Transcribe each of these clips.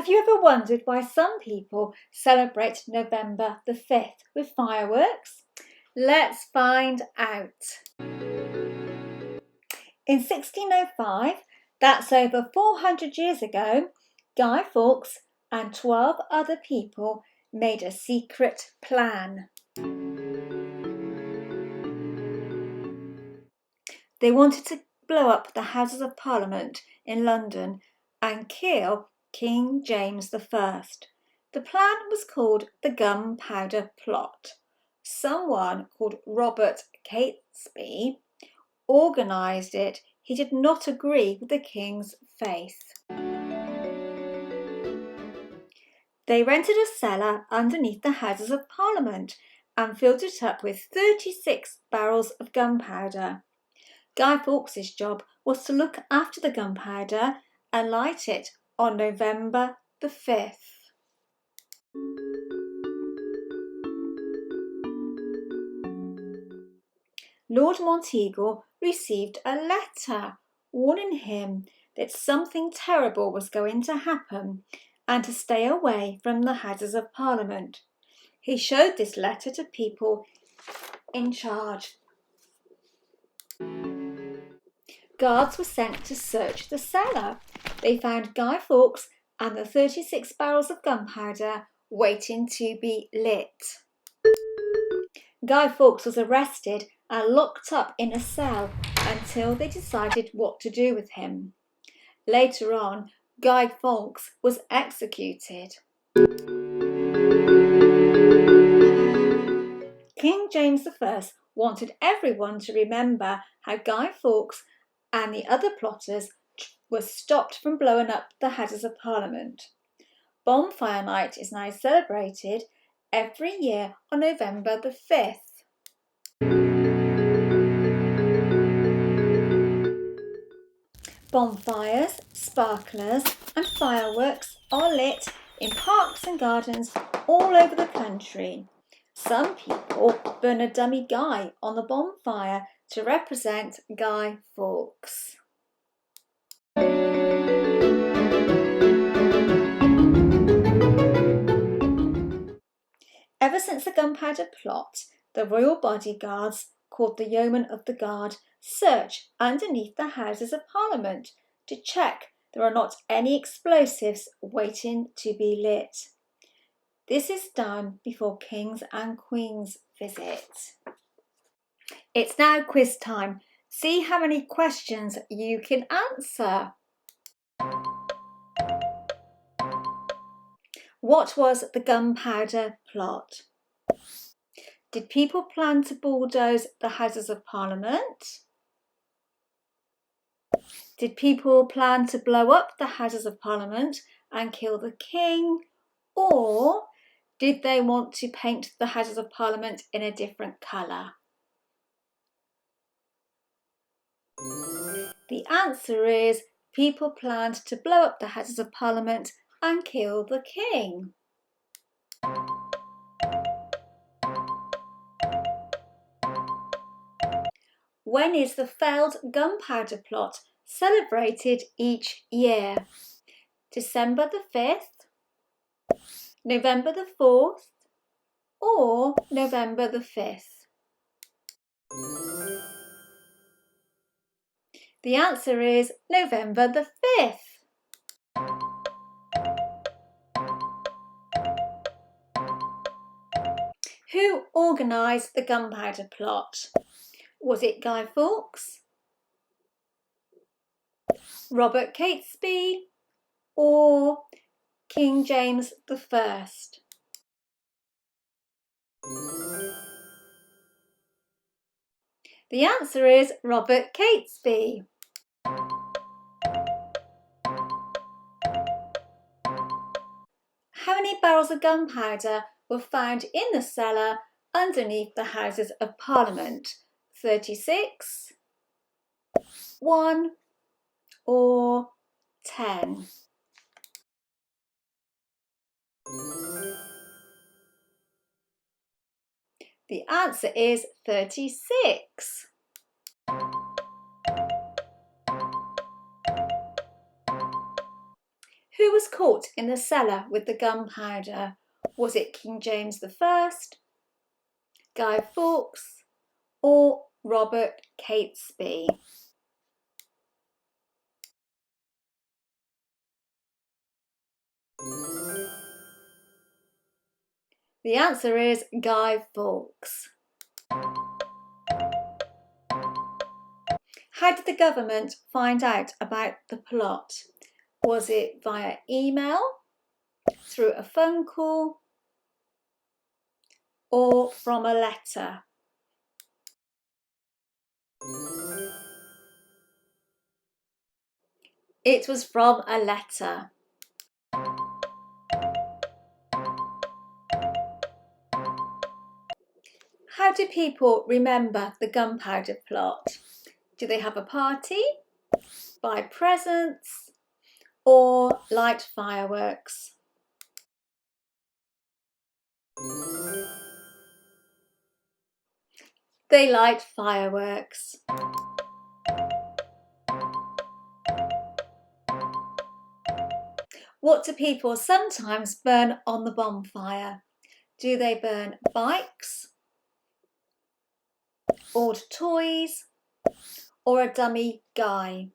Have you ever wondered why some people celebrate November the 5th with fireworks? Let's find out. In 1605, that's over 400 years ago, Guy Fawkes and 12 other people made a secret plan. They wanted to blow up the Houses of Parliament in London and kill King James I. The plan was called the Gunpowder Plot. Someone called Robert Catesby organised it. He did not agree with the king's faith. They rented a cellar underneath the Houses of Parliament and filled it up with 36 barrels of gunpowder. Guy Fawkes' job was to look after the gunpowder and light it on November the 5th. Lord Monteagle received a letter warning him that something terrible was going to happen and to stay away from the Houses of Parliament. He showed this letter to people in charge. Guards were sent to search the cellar. They found Guy Fawkes and the 36 barrels of gunpowder waiting to be lit. Guy Fawkes was arrested and locked up in a cell until they decided what to do with him. Later on, Guy Fawkes was executed. King James I wanted everyone to remember how Guy Fawkes and the other plotters were stopped from blowing up the Houses of Parliament. Bonfire Night is now celebrated every year on November the 5th. Bonfires, sparklers and fireworks are lit in parks and gardens all over the country. Some people burn a dummy guy on the bonfire to represent Guy Fawkes. Ever since the Gunpowder Plot, the royal bodyguards, called the Yeomen of the Guard, search underneath the Houses of Parliament to check there are not any explosives waiting to be lit. This is done before kings and queens visit. It's now quiz time. See how many questions you can answer. What was the Gunpowder Plot? Did people plan to bulldoze the Houses of Parliament? Did people plan to blow up the Houses of Parliament and kill the king? Or did they want to paint the Houses of Parliament in a different colour? The answer is people planned to blow up the Houses of Parliament and kill the king. When is the failed Gunpowder Plot celebrated each year? December the 5th, November the 4th, or November the 5th? The answer is November the 5th. Who organised the Gunpowder Plot? Was it Guy Fawkes, Robert Catesby, or King James I? The answer is Robert Catesby. How many barrels of gunpowder were found in the cellar underneath the Houses of Parliament? 36, 1 or 10? The answer is 36. Who was caught in the cellar with the gunpowder? Was it King James I, Guy Fawkes, or Robert Catesby? The answer is Guy Fawkes. How did the government find out about the plot? Was it via email, through a phone call, or from a letter? It was from a letter. How do people remember the Gunpowder Plot? Do they have a party, buy presents, or light fireworks? They light fireworks. What do people sometimes burn on the bonfire? Do they burn bikes, old toys, or a dummy guy?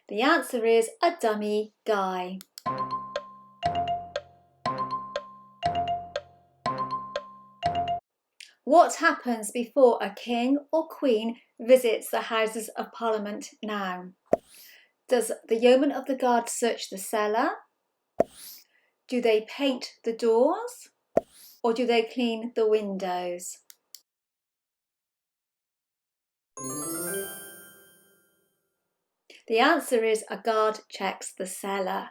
The answer is a dummy guy. What happens before a king or queen visits the Houses of Parliament now? Does the Yeoman of the Guard search the cellar? Do they paint the doors? Or do they clean the windows? The answer is a guard checks the cellar.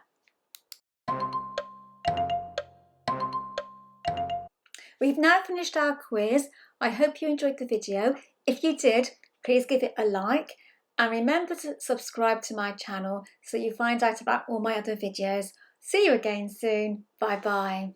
We've now finished our quiz. I hope you enjoyed the video. If you did, please give it a like and remember to subscribe to my channel so you find out about all my other videos. See you again soon. Bye bye.